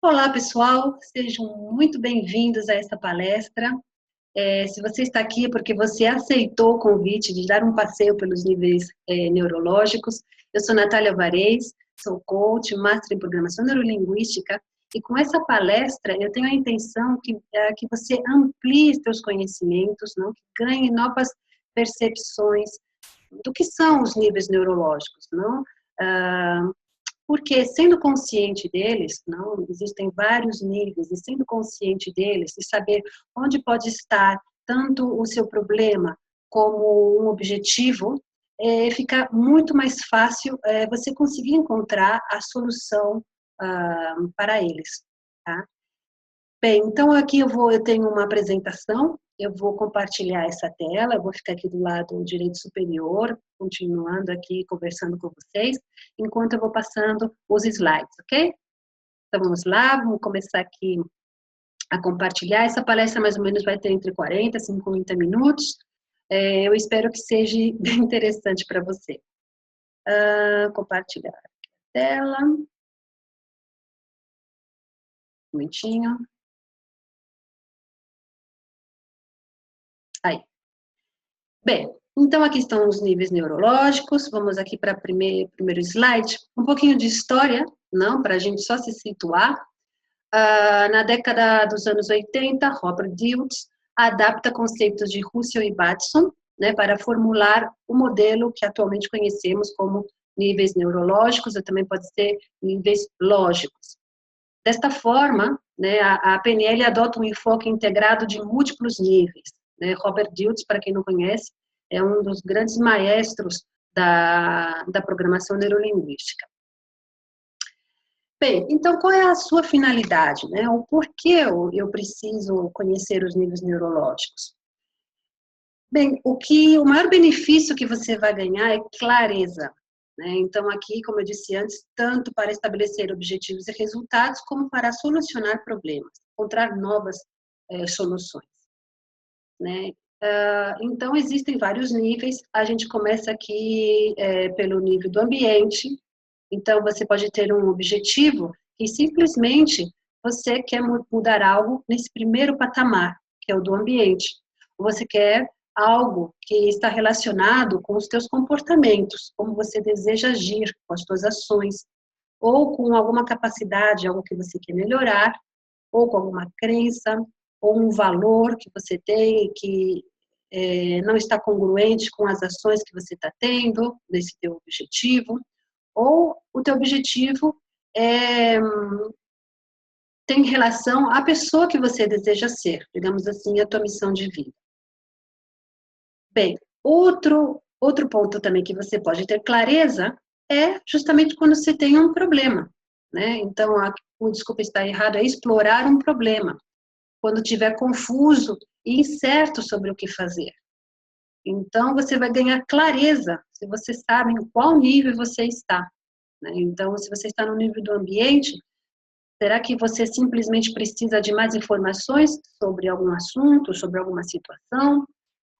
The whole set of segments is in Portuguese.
Olá, pessoal, sejam muito bem-vindos a esta palestra. Se você está aqui é porque você aceitou o convite de dar um passeio pelos níveis neurológicos. Eu sou Natália Varez, sou coach, master em programação neurolinguística, e com essa palestra eu tenho a intenção que você amplie seus conhecimentos, não? Que ganhe novas percepções do que são os níveis neurológicos, não? Porque sendo consciente deles, não, existem vários níveis, e sendo consciente deles, e saber onde pode estar tanto o seu problema como um objetivo, fica muito mais fácil você conseguir encontrar a solução para eles, tá? Bem, então aqui eu tenho uma apresentação, eu vou compartilhar essa tela, eu vou ficar aqui do lado direito superior, continuando aqui conversando com vocês, enquanto eu vou passando os slides, ok? Então vamos lá, vamos começar aqui a compartilhar. Essa palestra mais ou menos vai ter entre 40 e 50 minutos, eu espero que seja bem interessante para você. Compartilhar a tela. Um momentinho. Aí. Bem, então aqui estão os níveis neurológicos, vamos aqui para o primeiro slide, um pouquinho de história, não, para a gente só se situar. Na década dos anos 80, Robert Dilts adapta conceitos de Russell e Batson, né, para formular o modelo que atualmente conhecemos como níveis neurológicos, ou também pode ser níveis lógicos. Desta forma, né, a PNL adota um enfoque integrado de múltiplos níveis. Né? Robert Dilts, para quem não conhece, é um dos grandes maestros da programação neurolinguística. Bem, então qual é a sua finalidade? Né? O porquê eu preciso conhecer os níveis neurológicos? Bem, o maior benefício que você vai ganhar é clareza. Né? Então aqui, como eu disse antes, tanto para estabelecer objetivos e resultados, como para solucionar problemas, encontrar novas soluções. Né? Então, existem vários níveis. A gente começa aqui pelo nível do ambiente. Então, você pode ter um objetivo e simplesmente você quer mudar algo nesse primeiro patamar, que é o do ambiente. Você quer algo que está relacionado com os teus comportamentos, como você deseja agir, com as suas ações, ou com alguma capacidade, algo que você quer melhorar, ou com alguma crença, ou um valor que você tem que não está congruente com as ações que você está tendo nesse teu objetivo, ou o teu objetivo tem relação à pessoa que você deseja ser, digamos assim, a tua missão de vida. Bem, outro ponto também que você pode ter clareza é justamente quando você tem um problema, né? Então, o desculpa estar errado é explorar um problema. Quando estiver confuso e incerto sobre o que fazer. Então, você vai ganhar clareza se você sabe em qual nível você está. Né? Então, se você está no nível do ambiente, será que você simplesmente precisa de mais informações sobre algum assunto, sobre alguma situação?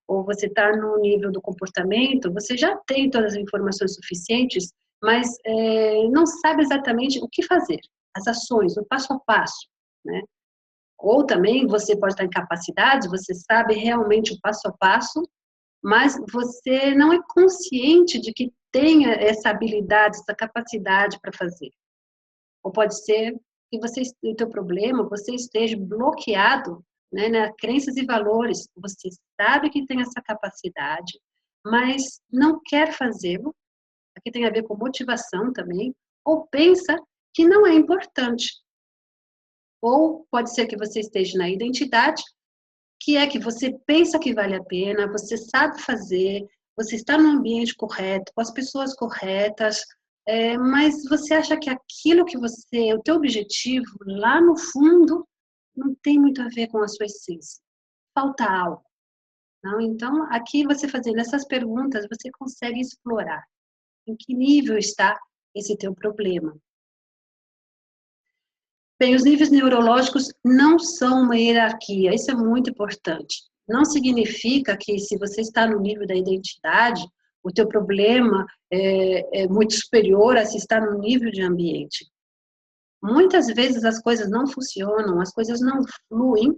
Ou você está no nível do comportamento, você já tem todas as informações suficientes, mas não sabe exatamente o que fazer, as ações, o passo a passo, né? Ou também você pode estar em capacidades, você sabe realmente o passo a passo, mas você não é consciente de que tenha essa habilidade, essa capacidade para fazer. Ou pode ser que o teu problema, você esteja bloqueado, né, nas crenças e valores. Você sabe que tem essa capacidade, mas não quer fazê-lo. Aqui tem a ver com motivação também. Ou pensa que não é importante. Ou pode ser que você esteja na identidade, que é que você pensa que vale a pena, você sabe fazer, você está no ambiente correto, com as pessoas corretas, mas você acha que aquilo que o teu objetivo, lá no fundo, não tem muito a ver com a sua essência. Falta algo. Não? Então, aqui você fazendo essas perguntas, você consegue explorar em que nível está esse teu problema. Bem, os níveis neurológicos não são uma hierarquia, isso é muito importante. Não significa que se você está no nível da identidade, o teu problema é muito superior a se estar no nível de ambiente. muitas vezes as coisas não funcionam, as coisas não fluem,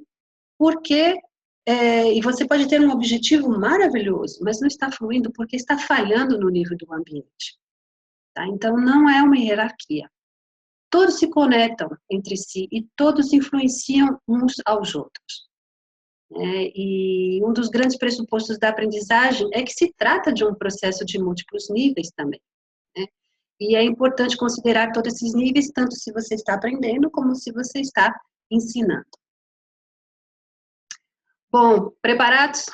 porque, e você pode ter um objetivo maravilhoso, mas não está fluindo porque está falhando no nível do ambiente. Tá? Então, não é uma hierarquia. Todos se conectam entre si e todos influenciam uns aos outros. E um dos grandes pressupostos da aprendizagem é que se trata de um processo de múltiplos níveis também. Né? E é importante considerar todos esses níveis, tanto se você está aprendendo, como se você está ensinando. Bom, preparados?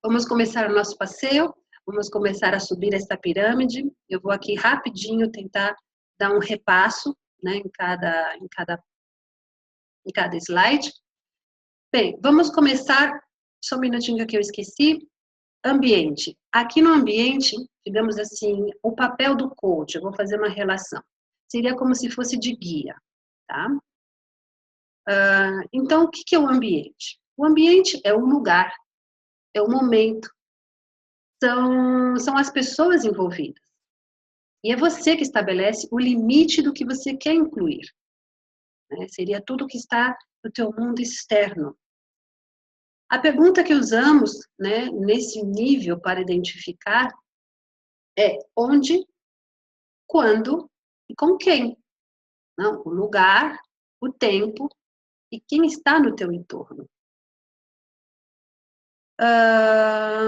Vamos começar o nosso passeio, vamos começar a subir essa pirâmide. Eu vou aqui rapidinho tentar dar um repasso, né, em cada slide. Bem, vamos começar, só um minutinho que eu esqueci, ambiente. Aqui no ambiente, digamos assim, o papel do coach, eu vou fazer uma relação, seria como se fosse de guia, tá? Então, o que é o ambiente? O ambiente é um lugar, é o momento, são as pessoas envolvidas. E é você que estabelece o limite do que você quer incluir. Né? Seria tudo que está no teu mundo externo. A pergunta que usamos, né, nesse nível para identificar é onde, quando e com quem. Não, o lugar, o tempo e quem está no teu entorno.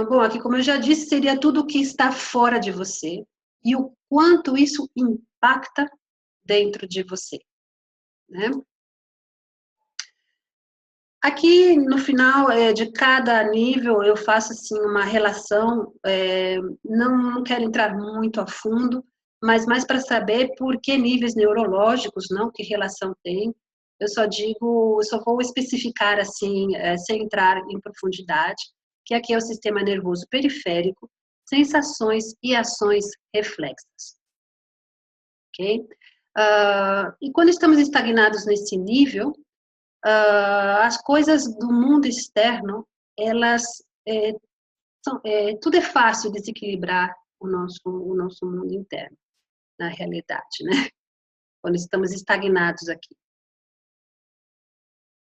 Bom, aqui como eu já disse, seria tudo o que está fora de você e o quanto isso impacta dentro de você. Né? Aqui, no final de cada nível, eu faço assim, uma relação, não quero entrar muito a fundo, mas mais para saber por que níveis neurológicos, não, que relação tem. Eu só vou especificar assim, sem entrar em profundidade, que aqui é o sistema nervoso periférico, sensações e ações reflexas. Ok? E quando estamos estagnados nesse nível, as coisas do mundo externo, elas, tudo é fácil desequilibrar o nosso mundo interno, na realidade, né? Quando estamos estagnados aqui.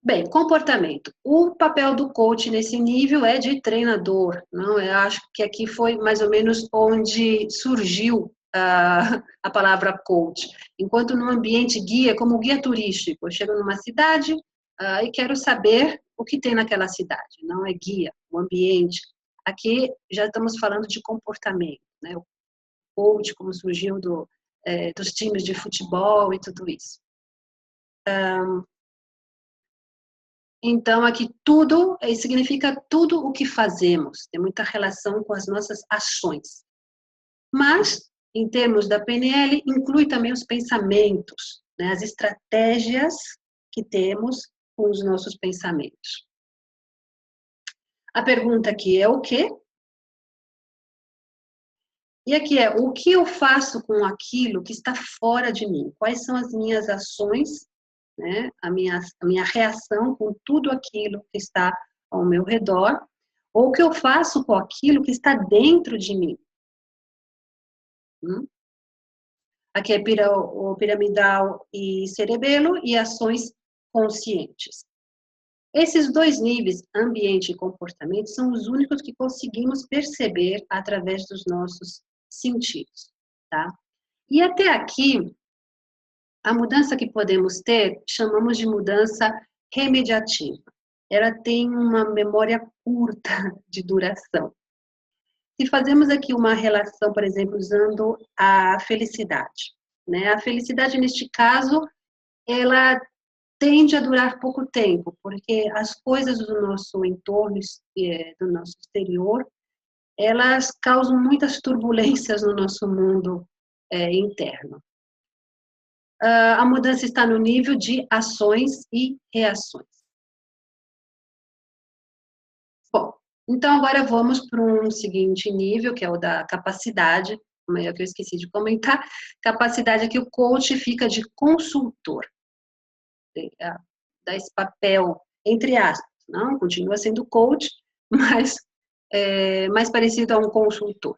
Bem, comportamento. O papel do coach nesse nível é de treinador, não? Eu acho que aqui foi mais ou menos onde surgiu a palavra coach. Enquanto no ambiente guia, como guia turístico, eu chego numa cidade e quero saber o que tem naquela cidade, não é guia, o ambiente. Aqui já estamos falando de comportamento, né? O coach, como surgiu dos times de futebol e tudo isso. Então, aqui tudo significa tudo o que fazemos, tem muita relação com as nossas ações. Mas, em termos da PNL, inclui também os pensamentos, né, as estratégias que temos com os nossos pensamentos. A pergunta aqui é o quê? E aqui é o que eu faço com aquilo que está fora de mim? Quais são as minhas ações, né, a minha reação com tudo aquilo que está ao meu redor, ou o que eu faço com aquilo que está dentro de mim? Aqui é o piramidal e cerebelo e ações conscientes. Esses dois níveis, ambiente e comportamento, são os únicos que conseguimos perceber através dos nossos sentidos, tá? E até aqui, a mudança que podemos ter, chamamos de mudança remediativa. Ela tem uma memória curta de duração. Se fazemos aqui uma relação, por exemplo, usando a felicidade, né? A felicidade, neste caso, ela tende a durar pouco tempo, porque as coisas do nosso entorno, do nosso exterior, elas causam muitas turbulências no nosso mundo interno. A mudança está no nível de ações e reações. Bom, então agora vamos para um seguinte nível, que é o da capacidade, como é que eu esqueci de comentar, capacidade que o coach fica de consultor. Dá esse papel, entre aspas, não, continua sendo coach, mas mais parecido a um consultor.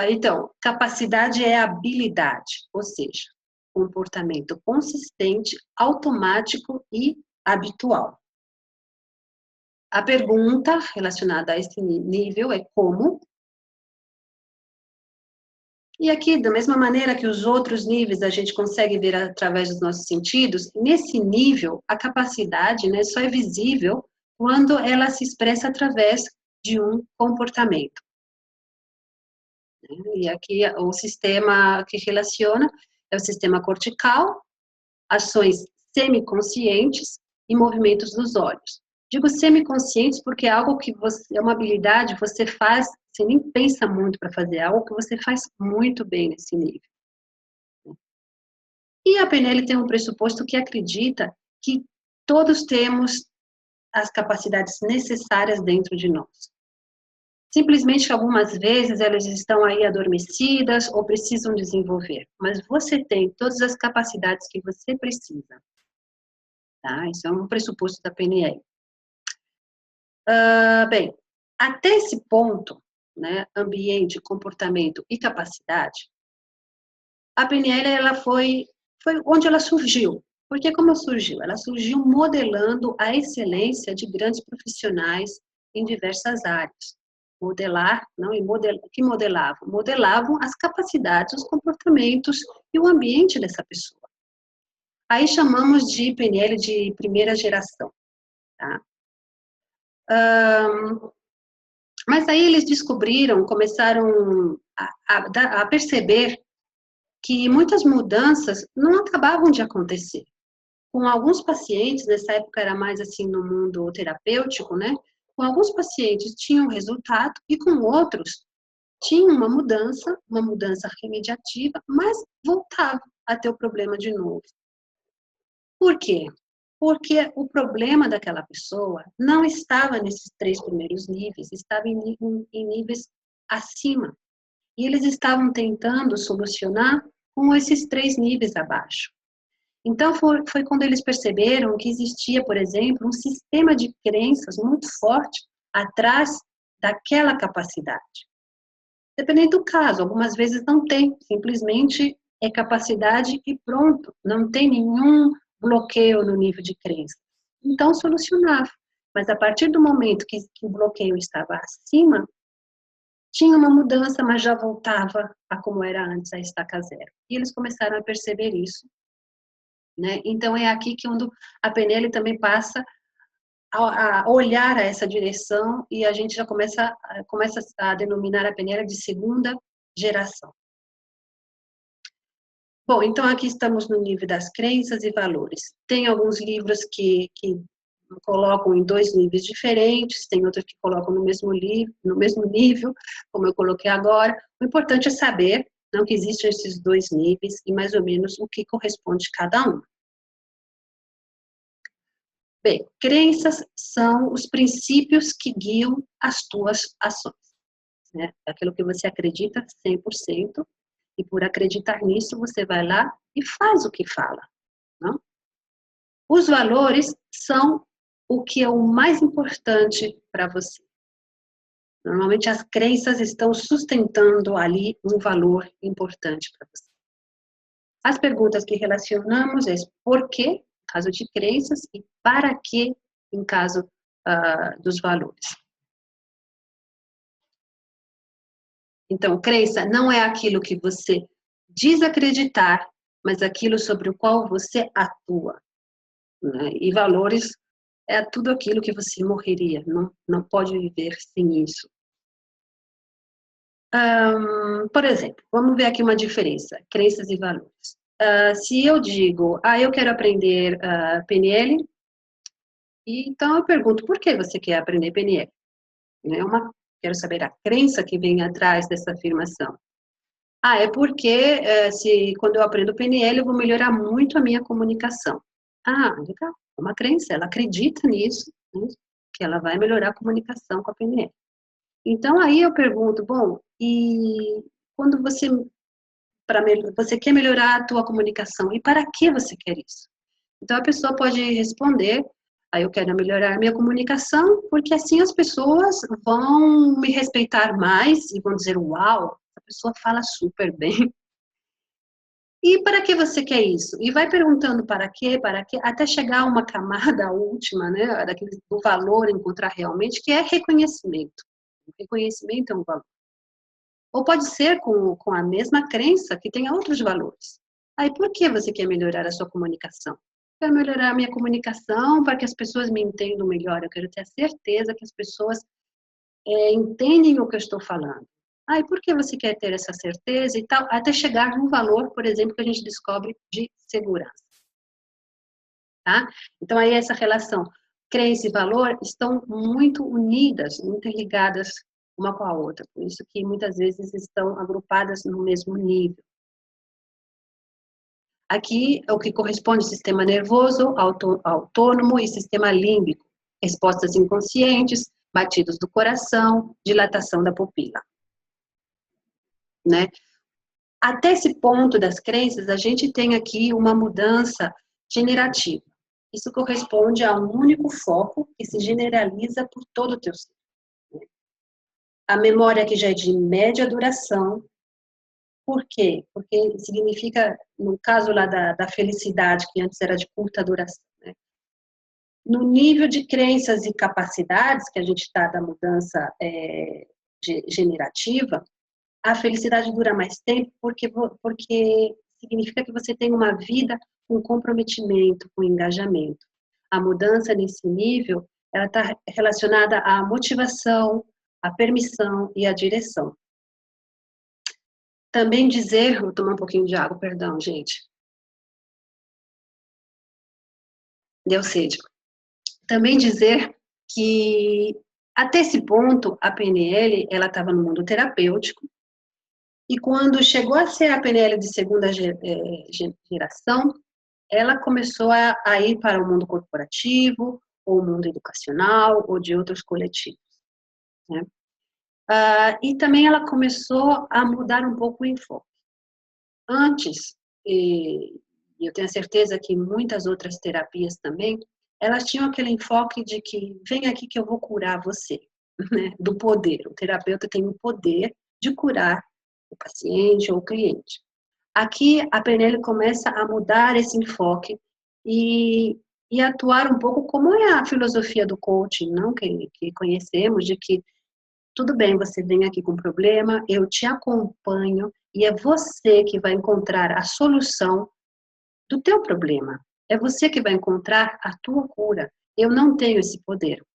Então, capacidade é habilidade, ou seja, comportamento consistente, automático e habitual. A pergunta relacionada a esse nível é como. E aqui, da mesma maneira que os outros níveis a gente consegue ver através dos nossos sentidos, nesse nível, a capacidade, né, só é visível quando ela se expressa através de um comportamento. E aqui o sistema que relaciona é o sistema cortical, ações semiconscientes e movimentos dos olhos. Digo semiconscientes porque é algo que você, é uma habilidade que você faz, você nem pensa muito para fazer, é algo que você faz muito bem nesse nível. E a PNL tem um pressuposto que acredita que todos temos as capacidades necessárias dentro de nós. Simplesmente que algumas vezes elas estão aí adormecidas ou precisam desenvolver, mas você tem todas as capacidades que você precisa. Tá? Isso é um pressuposto da PNL. Bem, até esse ponto, né, ambiente, comportamento e capacidade, a PNL ela foi onde ela surgiu. Porque como surgiu? Ela surgiu modelando a excelência de grandes profissionais em diversas áreas. Modelar, não, e que modelavam? Modelavam as capacidades, os comportamentos e o ambiente dessa pessoa. Aí chamamos de PNL de primeira geração. Tá? Mas aí eles descobriram, começaram a perceber que muitas mudanças não acabavam de acontecer. Com alguns pacientes, nessa época era mais assim no mundo terapêutico, né? Com alguns pacientes tinham resultado e com outros tinham uma mudança remediativa, mas voltava a ter o problema de novo. Por quê? Porque o problema daquela pessoa não estava nesses 3 primeiros níveis, estava em níveis acima. E eles estavam tentando solucionar com esses 3 níveis abaixo. Então, foi quando eles perceberam que existia, por exemplo, um sistema de crenças muito forte atrás daquela capacidade. Dependendo do caso, algumas vezes não tem, simplesmente é capacidade e pronto, não tem nenhum bloqueio no nível de crença. Então, solucionava. Mas a partir do momento que o bloqueio estava acima, tinha uma mudança, mas já voltava a como era antes, a estaca zero. E eles começaram a perceber isso. Né? Então, é aqui que a PNL também passa a olhar a essa direção e a gente já começa a denominar a PNL de segunda geração. Bom, então aqui estamos no nível das crenças e valores. Tem alguns livros que colocam em 2 níveis diferentes, tem outros que colocam no mesmo nível, como eu coloquei agora. O importante é saber, não, que existem esses 2 níveis e mais ou menos o que corresponde cada um. Bem, crenças são os princípios que guiam as tuas ações. Né? Aquilo que você acredita 100%, e por acreditar nisso, você vai lá e faz o que fala. Não? Os valores são o que é o mais importante para você. Normalmente as crenças estão sustentando ali um valor importante para você. As perguntas que relacionamos é por quê, em caso de crenças, e para quê, em caso dos valores. Então, crença não é aquilo que você diz acreditar, mas aquilo sobre o qual você atua. Né? E valores é tudo aquilo que você morreria, não pode viver sem isso. Por exemplo, vamos ver aqui uma diferença, crenças e valores. Se eu digo, eu quero aprender PNL, então eu pergunto, por que você quer aprender PNL? Quero saber a crença que vem atrás dessa afirmação. É porque quando eu aprendo PNL, eu vou melhorar muito a minha comunicação. Legal, é uma crença, ela acredita nisso, né, que ela vai melhorar a comunicação com a PNL. Então, aí eu pergunto, bom, e quando você quer melhorar a tua comunicação, e para que você quer isso? Então, a pessoa pode responder, eu quero melhorar a minha comunicação, porque assim as pessoas vão me respeitar mais e vão dizer, uau, essa pessoa fala super bem. E para que você quer isso? E vai perguntando para quê, até chegar a uma camada última, né, do valor, encontrar realmente, que é reconhecimento. O reconhecimento é um valor. Ou pode ser com a mesma crença que tenha outros valores. Aí, por que você quer melhorar a sua comunicação? Quero melhorar a minha comunicação para que as pessoas me entendam melhor. Eu quero ter a certeza que as pessoas entendem o que eu estou falando. Ah, e por que você quer ter essa certeza e tal? Até chegar num valor, por exemplo, que a gente descobre de segurança. Tá? Então, aí essa relação crença e valor estão muito unidas, interligadas uma com a outra. Por isso que muitas vezes estão agrupadas no mesmo nível. Aqui é o que corresponde ao sistema nervoso, autônomo e sistema límbico. Respostas inconscientes, batidos do coração, dilatação da pupila. Né? Até esse ponto das crenças, a gente tem aqui uma mudança generativa. Isso corresponde a um único foco que se generaliza por todo o teu ser. A memória que já é de média duração. Por quê? Porque significa, no caso lá da felicidade, que antes era de curta duração, né? No nível de crenças e capacidades que a gente está da mudança generativa, a felicidade dura mais tempo porque significa que você tem uma vida com comprometimento, com engajamento. A mudança nesse nível, ela está relacionada à motivação, à permissão e à direção. Também dizer, vou tomar um pouquinho de água, perdão, gente. Deu sede. Também dizer que até esse ponto a PNL, ela estava no mundo terapêutico, e quando chegou a ser a PNL de segunda geração, ela começou a ir para o mundo corporativo, ou o mundo educacional, ou de outros coletivos. Né? E também ela começou a mudar um pouco o enfoque. Antes, e eu tenho a certeza que muitas outras terapias também, elas tinham aquele enfoque de que vem aqui que eu vou curar você, né? Do poder. O terapeuta tem o poder de curar o paciente ou o cliente. Aqui a PNL começa a mudar esse enfoque e atuar um pouco como é a filosofia do coaching, não que conhecemos, de que tudo bem, você vem aqui com problema, eu te acompanho e é você que vai encontrar a solução do teu problema. É você que vai encontrar a tua cura. Eu não tenho esse poder.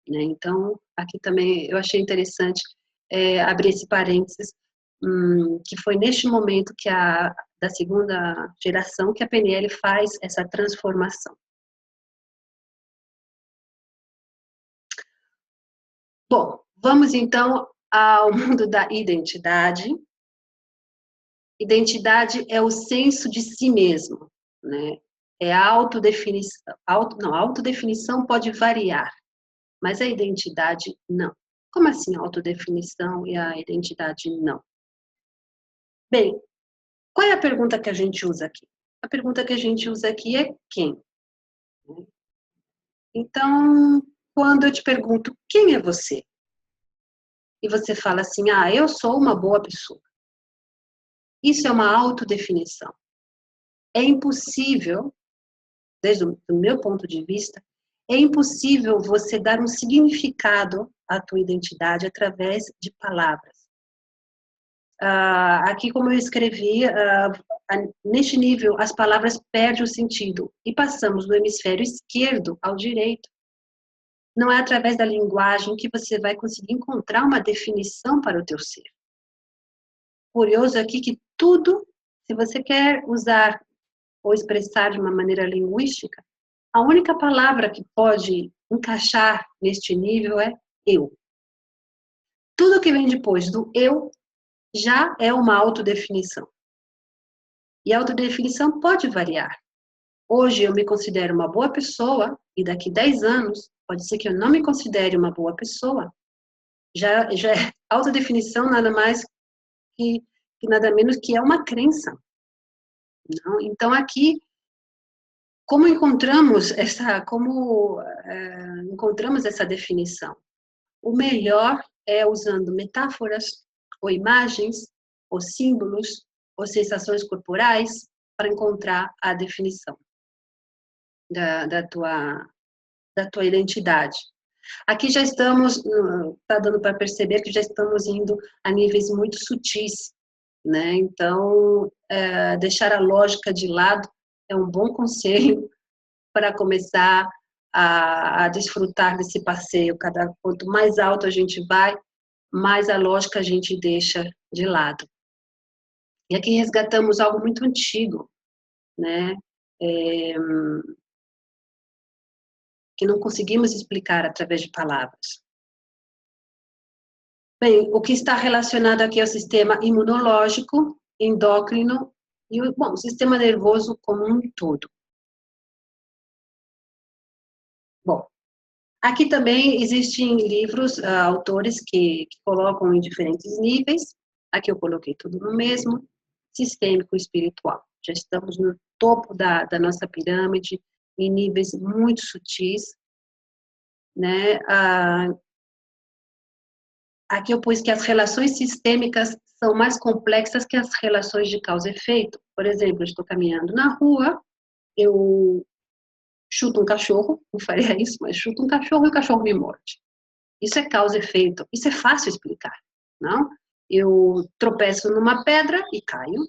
Né? Então, aqui também eu achei interessante abrir esse parênteses, que foi neste momento que da segunda geração que a PNL faz essa transformação. Bom, vamos então ao mundo da identidade. Identidade é o senso de si mesmo, né? É a autodefinição. Autodefinição pode variar, mas a identidade não. Como assim a autodefinição e a identidade não? Bem, qual é a pergunta que a gente usa aqui? A pergunta que a gente usa aqui é quem? Então, quando eu te pergunto quem é você? E você fala assim, eu sou uma boa pessoa. Isso é uma autodefinição. É impossível, desde o meu ponto de vista, é impossível você dar um significado à tua identidade através de palavras. Aqui, como eu escrevi, neste nível, as palavras perdem o sentido e passamos do hemisfério esquerdo ao direito. Não é através da linguagem que você vai conseguir encontrar uma definição para o teu ser. Curioso aqui que tudo, se você quer usar ou expressar de uma maneira linguística, a única palavra que pode encaixar neste nível é eu. Tudo que vem depois do eu já é uma autodefinição. E a autodefinição pode variar. Hoje eu me considero uma boa pessoa e daqui 10 anos pode ser que eu não me considere uma boa pessoa. Já é autodefinição nada mais que nada menos que é uma crença. Não? Então aqui como encontramos essa definição? O melhor é usando metáforas, ou imagens, ou símbolos, ou sensações corporais para encontrar a definição da tua identidade. Aqui já estamos, está dando para perceber que já estamos indo a níveis muito sutis, né? Então, deixar a lógica de lado é um bom conselho para começar a desfrutar desse passeio. Quanto mais alto a gente vai, mais a lógica a gente deixa de lado. E aqui resgatamos algo muito antigo, né? Que não conseguimos explicar através de palavras. Bem, o que está relacionado aqui é o sistema imunológico, endócrino e o sistema nervoso como um todo. Bom, aqui também existem livros, autores que colocam em diferentes níveis. Aqui eu coloquei tudo no mesmo, sistêmico e espiritual. Já estamos no topo da nossa pirâmide, em níveis muito sutis, né? Aqui eu pus que as relações sistêmicas são mais complexas que as relações de causa e efeito. Por exemplo, eu estou caminhando na rua, eu chuto um cachorro, não faria isso, mas chuto um cachorro e o cachorro me morde. Isso é causa e efeito, isso é fácil explicar, não? Eu tropeço numa pedra e caio.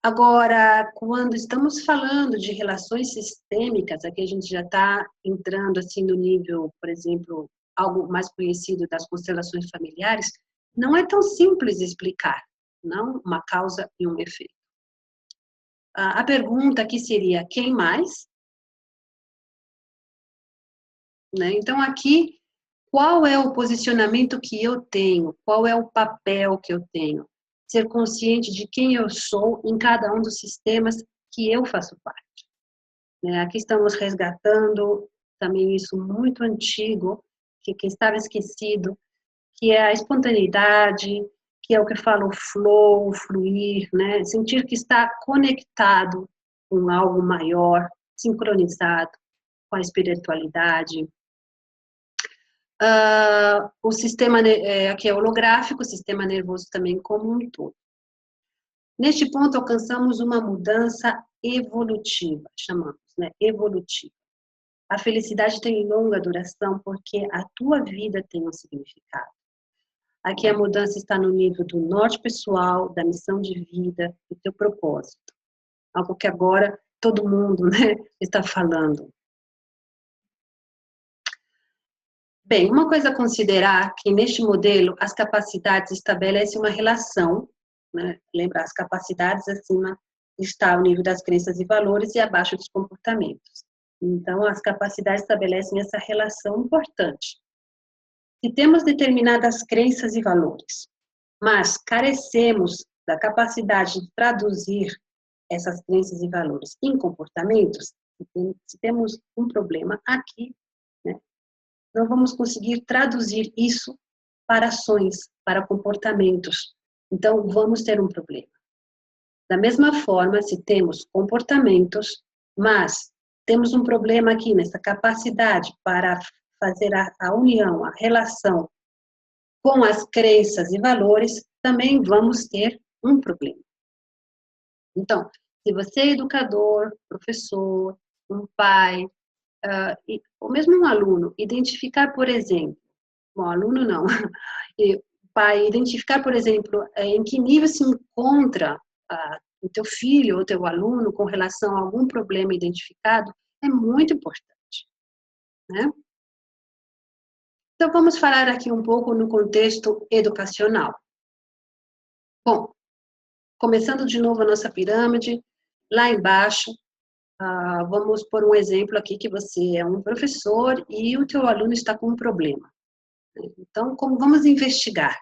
Agora, quando estamos falando de relações sistêmicas, aqui a gente já está entrando assim no nível, por exemplo, algo mais conhecido das constelações familiares, não é tão simples explicar, não? Uma causa e um efeito. A pergunta aqui seria, quem mais? Né? Então, aqui, qual é o posicionamento que eu tenho? Qual é o papel que eu tenho? Ser consciente de quem eu sou em cada um dos sistemas que eu faço parte. Né? Aqui estamos resgatando também isso muito antigo, que estava esquecido, que é a espontaneidade, que é o que fala o flow, o fluir, né? Sentir que está conectado com algo maior, sincronizado com a espiritualidade. O sistema aqui é holográfico, o sistema nervoso também como um todo. Neste ponto, alcançamos uma mudança evolutiva, chamamos, né? Evolutiva. A felicidade tem longa duração porque a tua vida tem um significado. Aqui a mudança está no nível do norte pessoal, da missão de vida, do teu propósito. Algo que agora todo mundo, né, está falando. Bem, uma coisa a considerar que neste modelo as capacidades estabelecem uma relação, né? Lembra, as capacidades acima está o nível das crenças e valores e abaixo dos comportamentos. Então, as capacidades estabelecem essa relação importante. Se temos determinadas crenças e valores, mas carecemos da capacidade de traduzir essas crenças e valores em comportamentos, se temos um problema aqui, né? Não vamos conseguir traduzir isso para ações, para comportamentos. Então, vamos ter um problema. Da mesma forma, se temos comportamentos, mas temos um problema aqui nessa capacidade para fazer a união, a relação com as crenças e valores, também vamos ter um problema. Então, se você é educador, professor, um pai, ou mesmo um aluno, identificar, por exemplo, bom, aluno não, pai, identificar, por exemplo, em que nível se encontra o teu filho ou teu aluno com relação a algum problema identificado, é muito importante, né? Então, vamos falar aqui um pouco no contexto educacional. Bom, começando de novo a nossa pirâmide, lá embaixo, vamos por um exemplo aqui que você é um professor e o teu aluno está com um problema. Então, como vamos investigar?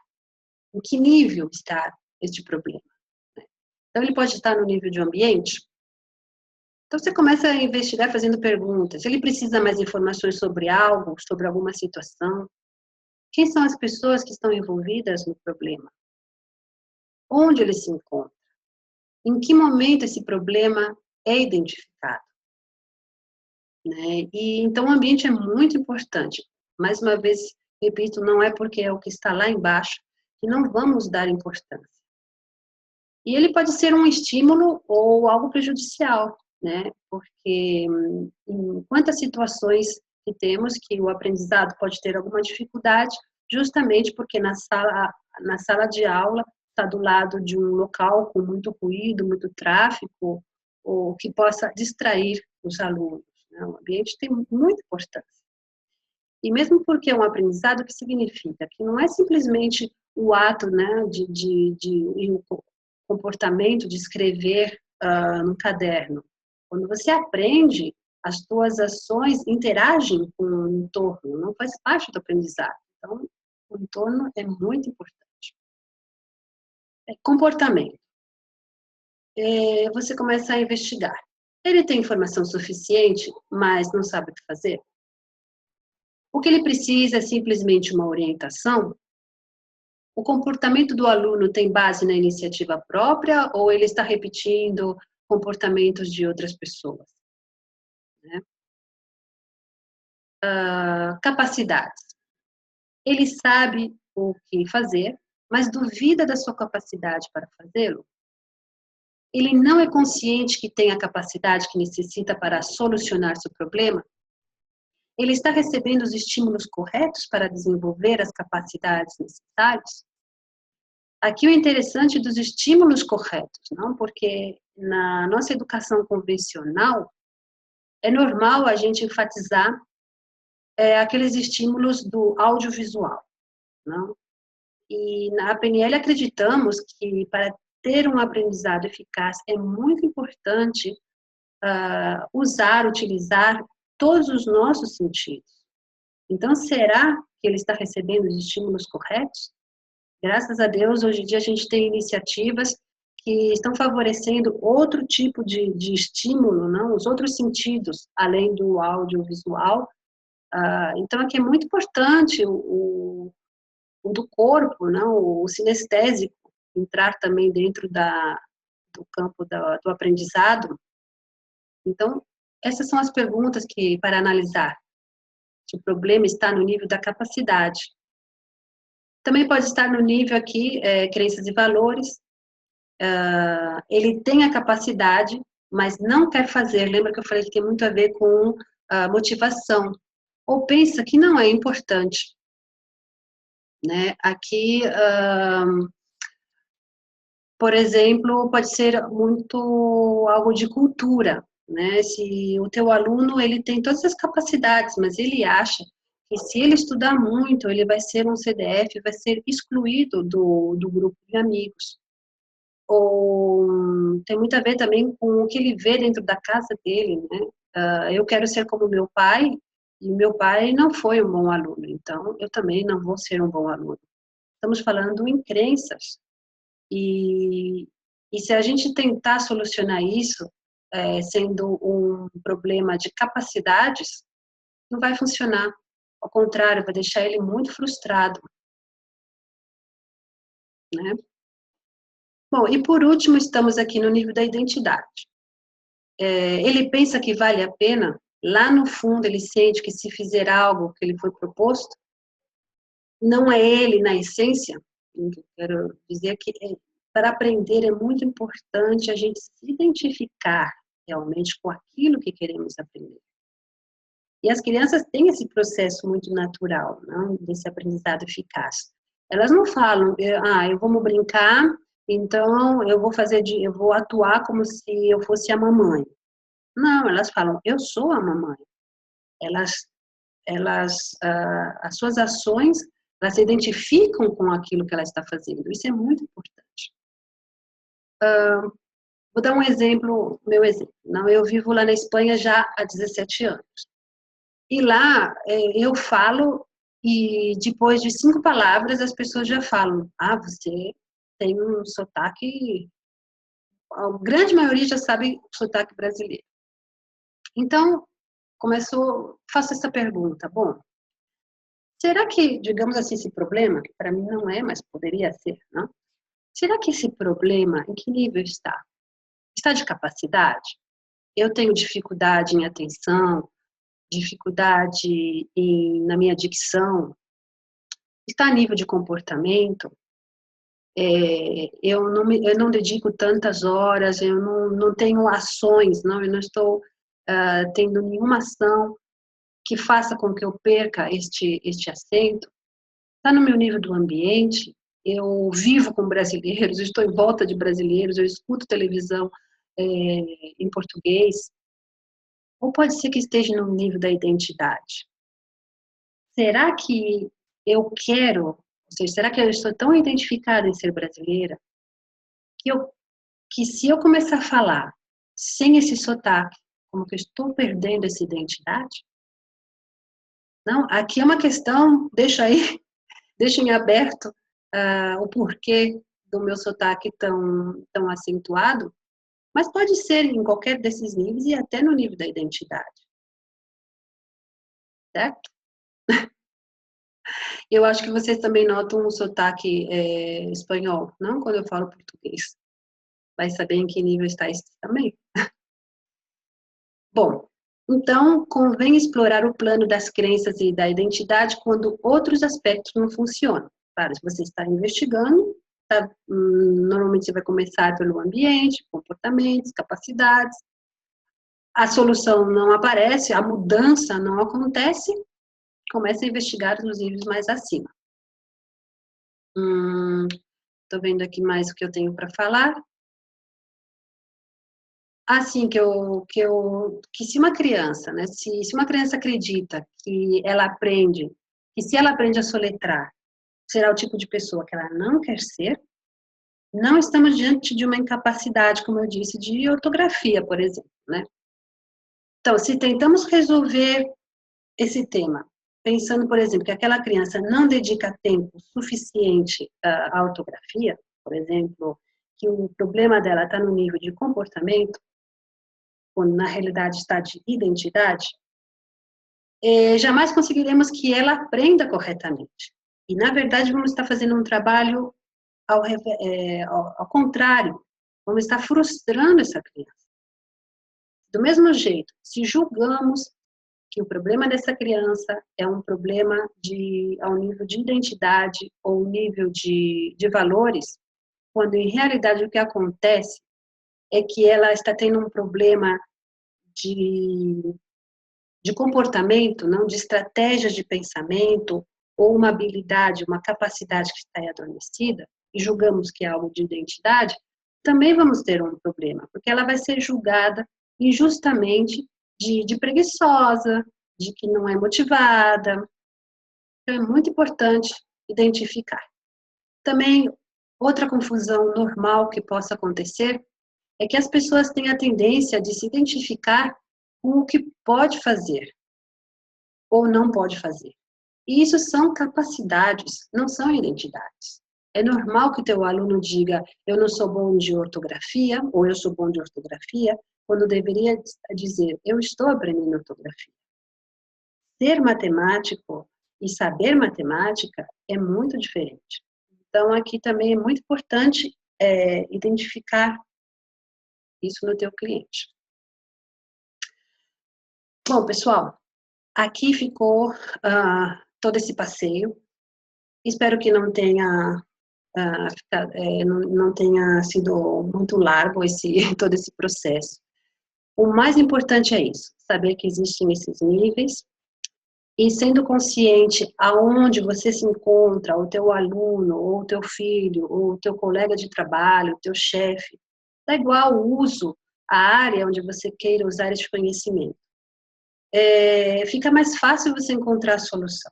Em que nível está este problema? Então, ele pode estar no nível de ambiente. Então, você começa a investigar fazendo perguntas. Ele precisa mais informações sobre algo, sobre alguma situação? Quem são as pessoas que estão envolvidas no problema? Onde ele se encontra? Em que momento esse problema é identificado? Né? E, então, o ambiente é muito importante. Mais uma vez, repito, não é porque é o que está lá embaixo que não vamos dar importância. E ele pode ser um estímulo ou algo prejudicial, né? Porque em quantas situações que temos que o aprendizado pode ter alguma dificuldade, justamente porque na sala de aula está do lado de um local com muito ruído, muito tráfego, ou que possa distrair os alunos, né? O ambiente tem muita importância. E mesmo porque é um aprendizado, o que significa? Que não é simplesmente o ato, né, e o comportamento de escrever no caderno. Quando você aprende, as suas ações interagem com o entorno, não faz parte do aprendizado. Então, o entorno é muito importante. Comportamento. Você começa a investigar. Ele tem informação suficiente, mas não sabe o que fazer? O que ele precisa é simplesmente uma orientação? O comportamento do aluno tem base na iniciativa própria ou ele está repetindo comportamentos de outras pessoas? Né? Capacidades. Ele sabe o que fazer, mas duvida da sua capacidade para fazê-lo? Ele não é consciente que tem a capacidade que necessita para solucionar seu problema? Ele está recebendo os estímulos corretos para desenvolver as capacidades necessárias? Aqui o interessante dos estímulos corretos, não? Porque na nossa educação convencional é normal a gente enfatizar aqueles estímulos do audiovisual, não? E na PNL acreditamos que para ter um aprendizado eficaz é muito importante utilizar todos os nossos sentidos. Então, será que ele está recebendo os estímulos corretos? Graças a Deus, hoje em dia a gente tem iniciativas que estão favorecendo outro tipo de estímulo, não? Os outros sentidos, além do audiovisual. Então, aqui é muito importante o do corpo, não? O sinestésico, entrar também dentro do campo do aprendizado. Então, essas são as perguntas para analisar. Se o problema está no nível da capacidade. Também pode estar no nível aqui, crenças e valores. Ele tem a capacidade, mas não quer fazer. Lembra que eu falei que tem muito a ver com motivação. Ou pensa que não é importante. Né? Aqui, por exemplo, pode ser muito algo de cultura. Né? Se o teu aluno ele tem todas as capacidades, mas ele acha que se ele estudar muito, ele vai ser um CDF, vai ser excluído do grupo de amigos. Ou tem muito a ver também com o que ele vê dentro da casa dele, né? Eu quero ser como meu pai, e meu pai não foi um bom aluno, então eu também não vou ser um bom aluno. Estamos falando em crenças. E se a gente tentar solucionar isso, sendo um problema de capacidades, não vai funcionar. Ao contrário, vai deixar ele muito frustrado, né? Bom, e por último, estamos aqui no nível da identidade. Ele pensa que vale a pena, lá no fundo ele sente que se fizer algo que ele foi proposto, não é ele na essência. Quero dizer que para aprender é muito importante a gente se identificar realmente com aquilo que queremos aprender. E as crianças têm esse processo muito natural, não? Desse aprendizado eficaz. Elas não falam, eu vou brincar, então eu vou atuar como se eu fosse a mamãe. Não, elas falam, eu sou a mamãe. As suas ações, elas se identificam com aquilo que ela está fazendo. Isso é muito importante. Vou dar um exemplo, meu exemplo. Não, eu vivo lá na Espanha já há 17 anos. E lá eu falo e depois de 5 palavras as pessoas já falam, você tem um sotaque, a grande maioria já sabe o sotaque brasileiro. Então, faço essa pergunta, bom, será que, digamos assim, esse problema, que para mim não é, mas poderia ser, não? Será que esse problema, em que nível está? Está de capacidade? Eu tenho dificuldade em atenção, dificuldade na minha dicção? Está a nível de comportamento? Eu não dedico tantas horas, eu não tenho ações, eu não estou tendo nenhuma ação que faça com que eu perca este acento. Está no meu nível do ambiente, eu vivo com brasileiros, eu estou em volta de brasileiros, eu escuto televisão em português, ou pode ser que esteja no nível da identidade. Será que eu quero, ou seja, será que eu estou tão identificada em ser brasileira que se eu começar a falar sem esse sotaque, como que eu estou perdendo essa identidade? Não, aqui é uma questão, deixa em aberto o porquê do meu sotaque tão acentuado, mas pode ser em qualquer desses níveis e até no nível da identidade, certo? Eu acho que vocês também notam um sotaque espanhol, não quando eu falo português. Vai saber em que nível está isso também. Bom, então convém explorar o plano das crenças e da identidade quando outros aspectos não funcionam. Claro, se você está investigando, normalmente você vai começar pelo ambiente, comportamentos, capacidades. A solução não aparece, a mudança não acontece, começa a investigar nos níveis mais acima. Estou vendo aqui mais o que eu tenho para falar. Assim, que se uma criança, né, se uma criança acredita que ela aprende, que se ela aprende a soletrar, será o tipo de pessoa que ela não quer ser, não estamos diante de uma incapacidade, como eu disse, de ortografia, por exemplo, né? Então, se tentamos resolver esse tema, pensando, por exemplo, que aquela criança não dedica tempo suficiente à ortografia, por exemplo, que o problema dela está no nível de comportamento, quando na realidade está de identidade, jamais conseguiremos que ela aprenda corretamente. E, na verdade, vamos estar fazendo um trabalho ao contrário, vamos estar frustrando essa criança. Do mesmo jeito, se julgamos que o problema dessa criança é um problema ao nível de identidade ou nível de valores, quando em realidade o que acontece é que ela está tendo um problema de comportamento, não de estratégias de pensamento, ou uma habilidade, uma capacidade que está adormecida, e julgamos que é algo de identidade, também vamos ter um problema, porque ela vai ser julgada injustamente de preguiçosa, de que não é motivada. Então, é muito importante identificar. Também, outra confusão normal que possa acontecer é que as pessoas têm a tendência de se identificar com o que pode fazer ou não pode fazer. E isso são capacidades, não são identidades. É normal que o teu aluno diga, eu não sou bom de ortografia, ou eu sou bom de ortografia, quando deveria dizer, eu estou aprendendo ortografia. Ser matemático e saber matemática é muito diferente. Então, aqui também é muito importante identificar isso no teu cliente. Bom, pessoal, aqui ficou todo esse passeio. Espero que não tenha não tenha sido muito largo todo esse processo. O mais importante é isso, saber que existem esses níveis e sendo consciente aonde você se encontra, o teu aluno, ou o teu filho, ou o teu colega de trabalho, o teu chefe, dá igual o uso, a área onde você queira usar esse conhecimento. Fica mais fácil você encontrar a solução.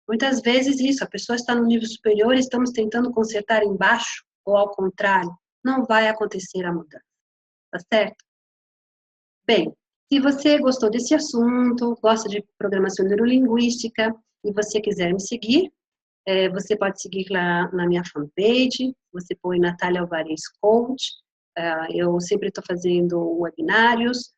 Muitas vezes isso, a pessoa está no nível superior e estamos tentando consertar embaixo, ou ao contrário, não vai acontecer a mudança, tá certo? Bem, se você gostou desse assunto, gosta de programação neurolinguística e você quiser me seguir, você pode seguir lá na minha fanpage, você põe Natália Alvarez Coach, eu sempre estou fazendo webinários,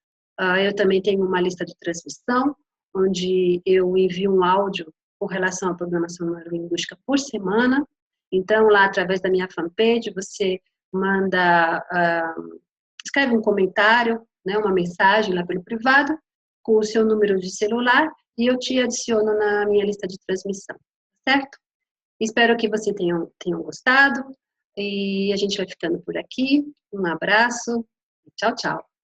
eu também tenho uma lista de transmissão, onde eu envio um áudio com relação à programação neurolinguística por semana. Então, lá através da minha fanpage, você escreve um comentário, né, uma mensagem lá pelo privado, com o seu número de celular, e eu te adiciono na minha lista de transmissão, certo? Espero que você tenham gostado. E a gente vai ficando por aqui. Um abraço. Tchau, tchau.